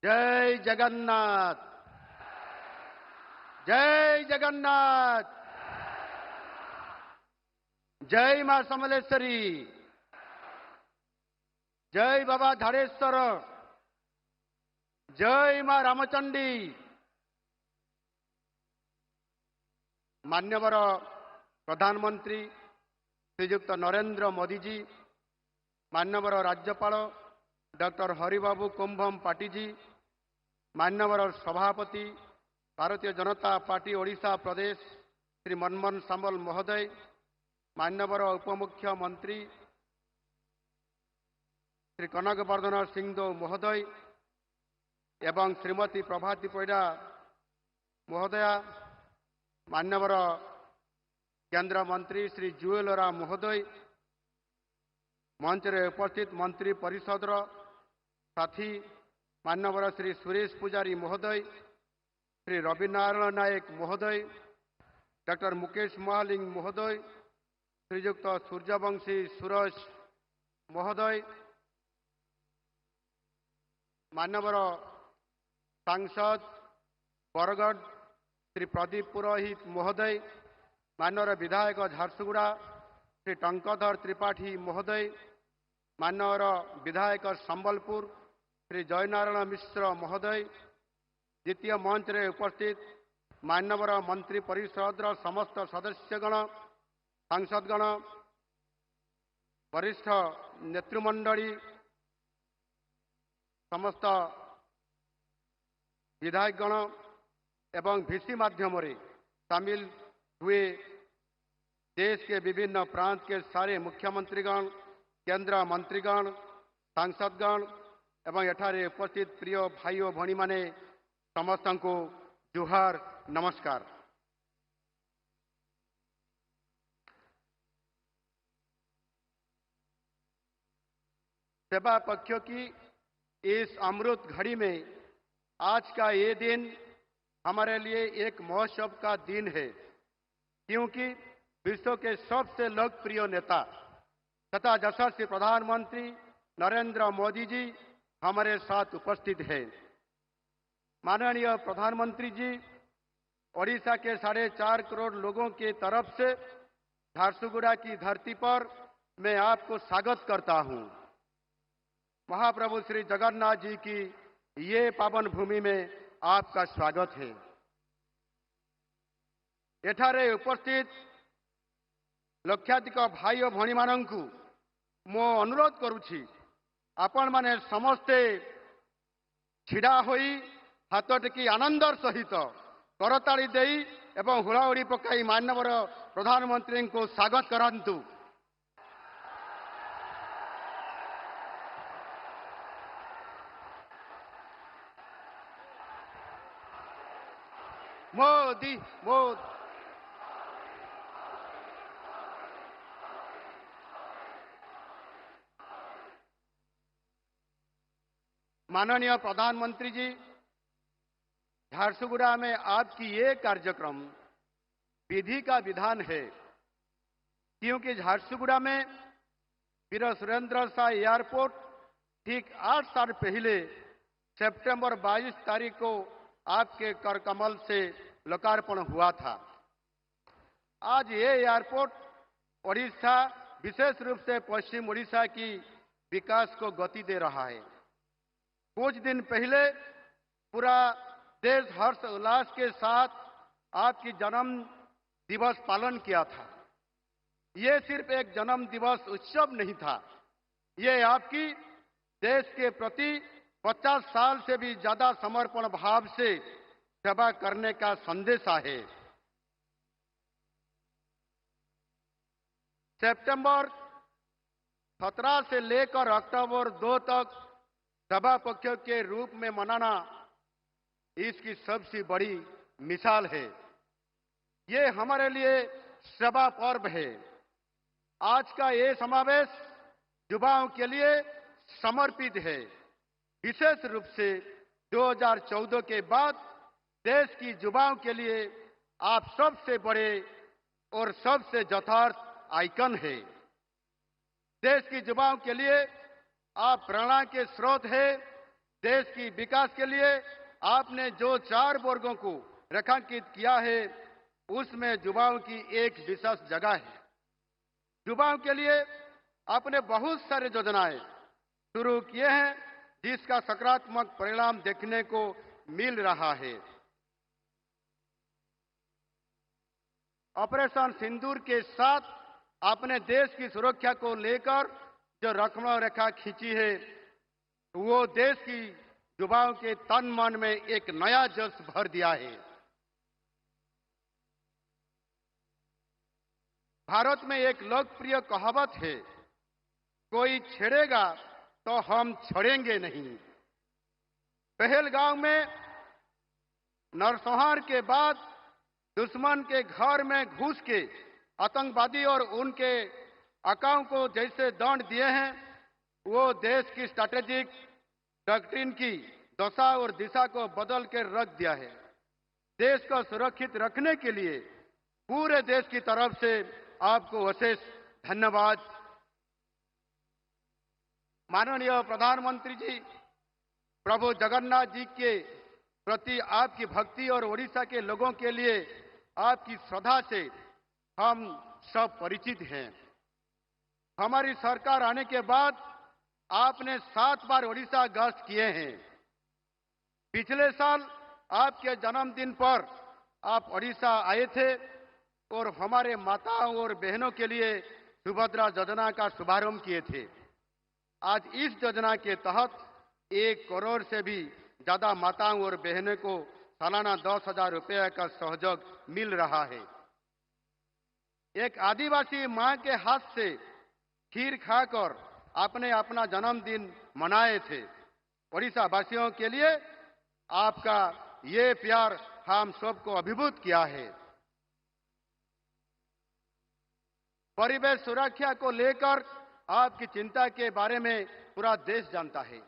जय जगन्नाथ। जय जगन्नाथ। जय मां समलेश्वरी। जय बाबा धारेश्वर। जय मां रामचंडी। मान्यवर प्रधानमंत्री श्रीयुक्त नरेंद्र मोदी जी, मान्यवर राज्यपाल डॉक्टर हरिबाबू कुंभम पाटी जी, मान्यवर सभापति भारतीय जनता पार्टी ओडिशा प्रदेश श्री मनमोहन सामल महोदय, मान्यवर उपमुख्यमंत्री श्री कनकवर्धन सिंहदेव महोदय एवं श्रीमती प्रभाती परिडा महोदया, मान्यवर केंद्र मंत्री श्री जुएल राम महोदय, मंच रे उपस्थित मंत्री परिषद साथी मान्यवर श्री सुरेश पुजारी महोदय, श्री रविनारायण नायक महोदय, डॉक्टर मुकेश महालिंग महोदय, श्रीयुक्त सूर्यवंशी सुरेश महोदय, मान्यवर सांसद बरगढ़ श्री प्रदीप पुरोहित महोदय, मान्यवर विधायक झारसुगुड़ा श्री टंकधर त्रिपाठी महोदय, मान्यवर विधायक संबलपुर श्री जयनारायण मिश्र महोदय, द्वितीय मंच रे उपस्थित मान्यवर मंत्री परिषद समस्त सदस्यगण, सांसदगण, वरिष्ठ नेतृमंडली, समस्त विधायकगण एवं भिसी माध्यम रे शामिल हुए देश के विभिन्न प्रांत के सारे मुख्यमंत्रीगण, केंद्र मंत्रीगण, सांसदगण एवं एठारे उपस्थित प्रिय भाई और भणी माने समस्त को जुहार नमस्कार। सेवा पक्षों की इस अमृत घड़ी में आज का ये दिन हमारे लिए एक महोत्सव का दिन है, क्योंकि विश्व के सबसे लोकप्रिय नेता तथा यशस्वी प्रधानमंत्री नरेंद्र मोदी जी हमारे साथ उपस्थित हैं। माननीय प्रधानमंत्री जी, ओडिशा के 4.5 करोड़ लोगों की तरफ से झारसुगुड़ा की धरती पर मैं आपको स्वागत करता हूं। महाप्रभु श्री जगन्नाथ जी की ये पावन भूमि में आपका स्वागत है। एठारे उपस्थित लक्षाधिक भाई और भणी मानंकु मो अनुरोध करुछि, आपण माने समस्ते छिड़ा होई हाथ टेकी आनंदर सहित करताली देई एवं हुड़ाहुड़ी पकाई मान्यवर प्रधानमंत्री को स्वागत करंतु। मोदी मोदी। माननीय प्रधानमंत्री जी, झारसुगुड़ा में आपकी ये कार्यक्रम विधि का विधान है, क्योंकि झारसुगुड़ा में वीर सुरेंद्र शाह एयरपोर्ट ठीक 8 साल पहले सितंबर 22 तारीख को आपके कर कमल से लोकार्पण हुआ था। आज ये एयरपोर्ट ओडिशा, विशेष रूप से पश्चिम ओडिशा की विकास को गति दे रहा है। कुछ दिन पहले पूरा देश हर्ष उल्लास के साथ आपकी जन्म दिवस पालन किया था। ये सिर्फ एक जन्म दिवस उत्सव नहीं था, ये आपकी देश के प्रति 50 साल से भी ज्यादा समर्पण भाव से सेवा करने का संदेश है। सितंबर 17 से लेकर अक्टूबर 2 तक सभा पक्षों के रूप में मनाना इसकी सबसे बड़ी मिसाल है। ये हमारे लिए सभा पर्व है। आज का ये समावेश युवाओं के लिए समर्पित है। विशेष रूप से 2014 के बाद देश की युवाओं के लिए आप सबसे बड़े और सबसे यथार्थ आइकन है। देश की युवाओं के लिए आप प्रेरणा के स्रोत है, देश की विकास के लिए आपने जो 4 वर्गों को रेखांकित किया है, उसमें युवाओं की एक विशेष जगह है। युवाओं के लिए आपने बहुत सारे योजनाएं शुरू किए हैं, जिसका सकारात्मक परिणाम देखने को मिल रहा है। ऑपरेशन सिंदूर के साथ आपने देश की सुरक्षा को लेकर जो रखना रेखा खींची है, वो देश की युवाओं के तन मन में एक नया जोश भर दिया है। भारत में एक लोकप्रिय कहावत है, कोई छेड़ेगा तो हम छोड़ेंगे नहीं। पहलगांव में नरसंहार के बाद दुश्मन के घर में घुस के आतंकवादी और उनके आकाओं को जैसे दंड दिए हैं, वो देश की स्ट्रैटेजिक डॉक्ट्रिन की दशा और दिशा को बदल कर रख दिया है। देश को सुरक्षित रखने के लिए पूरे देश की तरफ से आपको अशेष धन्यवाद। माननीय प्रधानमंत्री जी, प्रभु जगन्नाथ जी के प्रति आपकी भक्ति और ओडिशा के लोगों के लिए आपकी श्रद्धा से हम सब परिचित हैं। हमारी सरकार आने के बाद आपने 7 बार ओडिशा गश्त किए हैं। पिछले साल आपके जन्मदिन पर आप ओडिशा आए थे और हमारे माताओं और बहनों के लिए सुभद्रा योजना का शुभारंभ किए थे। आज इस योजना के तहत 1 करोड़ से भी ज्यादा माताओं और बहनों को सालाना 10,000 रुपये का सहयोग मिल रहा है। एक आदिवासी मां के हाथ से खीर खाकर आपने अपना जन्मदिन मनाए थे। ओडिशा वासियों के लिए आपका ये प्यार हम सबको अभिभूत किया है। परिवेश सुरक्षा को लेकर आपकी चिंता के बारे में पूरा देश जानता है।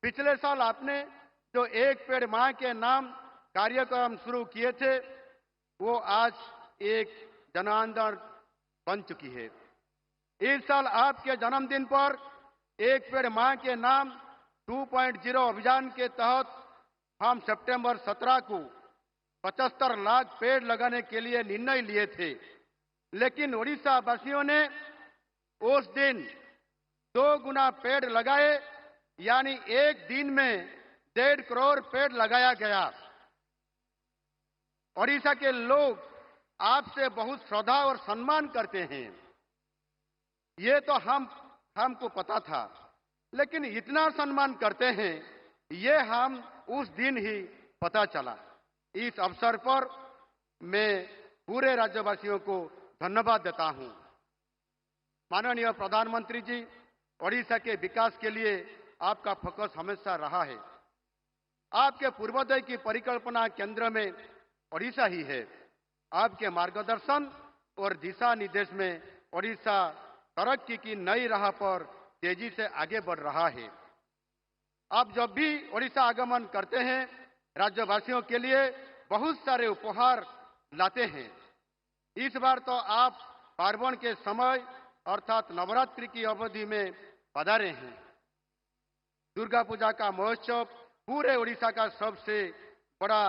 पिछले साल आपने जो 1 पेड़ मां के नाम कार्यक्रम शुरू किए थे, वो आज एक जन आंदोलन बन चुकी है। इस साल आपके जन्मदिन पर 1 पेड़ मां के नाम 2.0 अभियान के तहत हम सितंबर 17 को 75 लाख पेड़ लगाने के लिए निर्णय लिए थे, लेकिन ओडिशा वासियों ने उस दिन 2 गुना पेड़ लगाए, यानी एक दिन में 1.5 करोड़ पेड़ लगाया गया। ओडिशा के लोग आपसे बहुत श्रद्धा और सम्मान करते हैं, ये तो हमको पता था, लेकिन इतना सम्मान करते हैं ये हम उस दिन ही पता चला। इस अवसर पर मैं पूरे राज्यवासियों को धन्यवाद देता हूं। माननीय प्रधानमंत्री जी, ओडिशा के विकास के लिए आपका फोकस हमेशा रहा है। आपके पूर्वोदय की परिकल्पना केंद्र में ओडिशा ही है। आपके मार्गदर्शन और दिशा निर्देश में ओडिशा तरक्की की नई राह पर तेजी से आगे बढ़ रहा है। आप जब भी ओडिशा आगमन करते हैं, राज्यवासियों के लिए बहुत सारे उपहार लाते हैं। इस बार तो आप पार्वण के समय अर्थात नवरात्रि की अवधि में पधारे हैं। दुर्गा पूजा का महोत्सव पूरे ओडिशा का सबसे बड़ा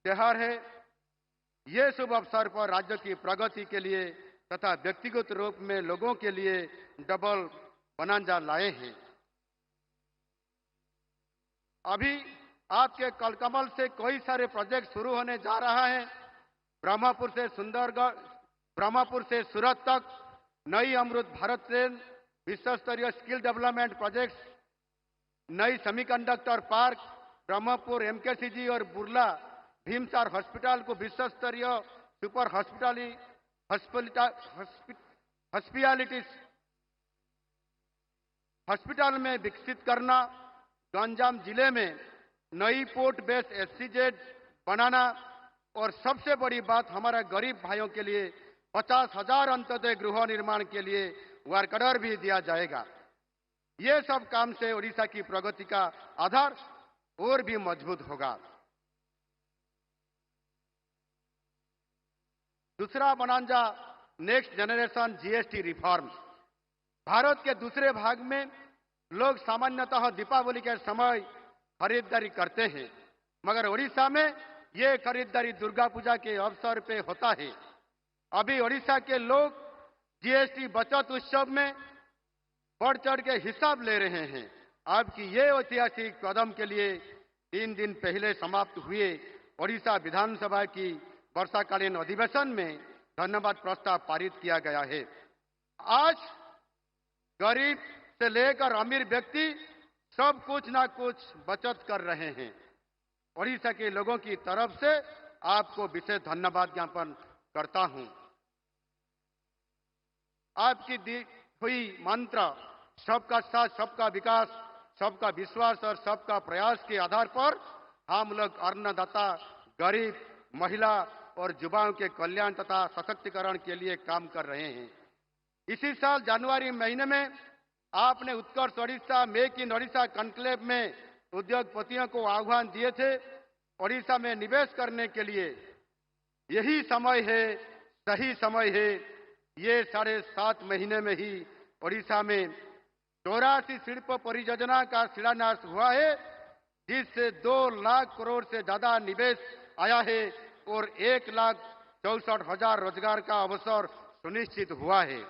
त्योहार है। ये शुभ अवसर पर राज्य की प्रगति के लिए तथा व्यक्तिगत रूप में लोगों के लिए डबल बनांजा लाए हैं। अभी आपके कलकमल से कई सारे प्रोजेक्ट शुरू होने जा रहा है। ब्रह्मपुर से सुंदरगढ़, ब्रह्मपुर से सूरत तक नई अमृत भारत ट्रेन, विश्व स्तरीय स्किल डेवलपमेंट प्रोजेक्ट्स, नई सेमीकंडक्टर पार्क, ब्रह्मपुर एमकेसीजी और बुर्ला भीमसार हॉस्पिटल को विश्व स्तरीय सुपर हॉस्पिटल में विकसित करना, गंजाम जिले में नई पोर्ट बेस्ड एससीजेड बनाना और सबसे बड़ी बात, हमारा गरीब भाइयों के लिए 50,000 अंत्योदय गृह निर्माण के लिए वर्क ऑर्डर भी दिया जाएगा। ये सब काम से ओडिशा की प्रगति का आधार और भी मजबूत होगा। दूसरा bonanza next generation GST reforms. Bharat के दूसरे भाग में लोग सामान्यतः दीपावली के समय खरीदारी करते हैं, मगर ओडिशा में ये खरीदारी दुर्गा पूजा के अवसर पे होता है। अभी ओडिशा के लोग जीएसटी बचत उत्सव में बढ़ चढ़ के हिसाब ले रहे हैं। आपकी ये ऐतिहासिक कदम के लिए 3 दिन पहले समाप्त हुए ओडिशा विधानसभा की वर्षाकालीन अधिवेशन में धन्यवाद प्रस्ताव पारित किया गया है। आज गरीब से लेकर अमीर व्यक्ति सब कुछ ना कुछ बचत कर रहे हैं। ओडिशा के लोगों की तरफ से आपको विशेष धन्यवाद ज्ञापन करता हूं। आपकी दी हुई मंत्र सबका साथ, सबका विकास, सबका विश्वास और सबका प्रयास के आधार पर हम लोग अन्नदाता, गरीब, महिला और युवाओं के कल्याण तथा सशक्तिकरण के लिए काम कर रहे हैं। इसी साल जनवरी महीने में आपने Utkarsh Odisha make in Odisha conclave में उद्योगपतियों को आह्वान दिए थे। ओडिशा में निवेश करने के लिए यही समय है, सही समय है। ये 7.5 महीने में ही ओडिशा में 84 शिल्प परियोजना का शिलान्यास हुआ है, जिससे 2 लाख करोड़ से ज्यादा निवेश आया है और 1,64,000 रोजगार का अवसर सुनिश्चित हुआ है।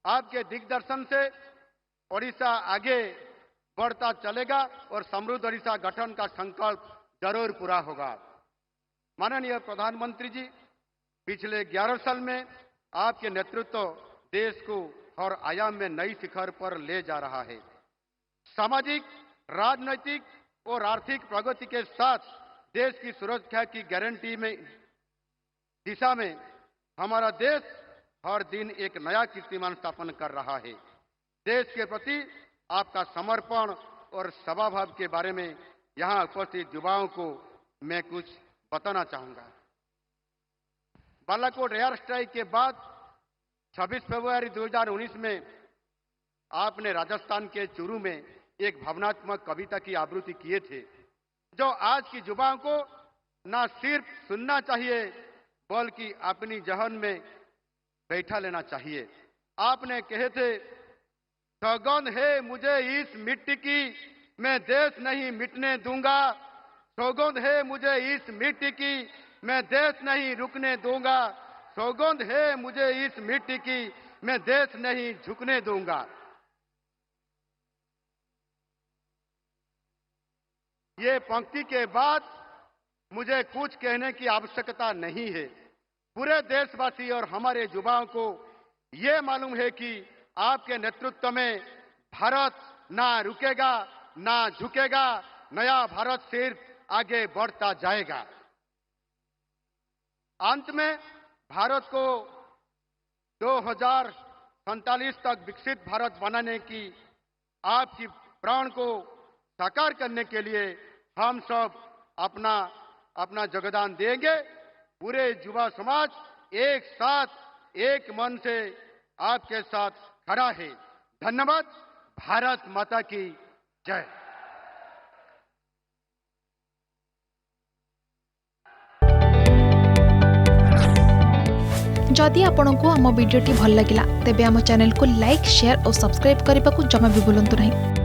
आपके दिग्दर्शन से ओडिशा आगे बढ़ता चलेगा और समृद्ध ओडिशा गठन का संकल्प जरूर पूरा होगा। माननीय प्रधानमंत्री जी, पिछले 11 साल में आपके नेतृत्व देश को हर आयाम में नई शिखर पर ले जा रहा है। सामाजिक, राजनैतिक और आर्थिक प्रगति के साथ देश की सुरक्षा की गारंटी में दिशा में हमारा देश हर दिन एक नया कीर्तिमान स्थापन कर रहा है। देश के प्रति आपका समर्पण और सेवाभाव के बारे में यहां उपस्थित युवाओं को मैं कुछ बताना चाहूंगा। बालाकोट एयर स्ट्राइक के बाद 26 फरवरी 2019 में आपने राजस्थान के चूरू में एक भावनात्मक कविता की आवृत्ति किए थे, जो आज की युवाओं को न सिर्फ सुनना चाहिए बल्कि अपनी जहन में बैठा लेना चाहिए। आपने कहे थे, सौगंध है मुझे इस मिट्टी की, मैं देश नहीं मिटने दूंगा। सौगंध है मुझे इस मिट्टी की, मैं देश नहीं रुकने दूंगा। सौगंध है मुझे इस मिट्टी की, मैं देश नहीं झुकने दूंगा। ये पंक्ति के बाद मुझे कुछ कहने की आवश्यकता नहीं है। पूरे देशवासी और हमारे युवाओं को ये मालूम है कि आपके नेतृत्व में भारत ना रुकेगा, ना झुकेगा। नया भारत सिर्फ आगे बढ़ता जाएगा। अंत में भारत को 2047 तक विकसित भारत बनाने की आपकी प्राण को साकार करने के लिए हम सब अपना योगदान देंगे। पूरे युवा समाज एक साथ, एक मन से आपके साथ खड़ा है। धन्यवाद। भारत माता की जय। जदि आपंक आम भिडी भल लगा तेब आम चैनल को लाइक, शेयर और सब्सक्राइब करने को जमा भी भूलु नहीं।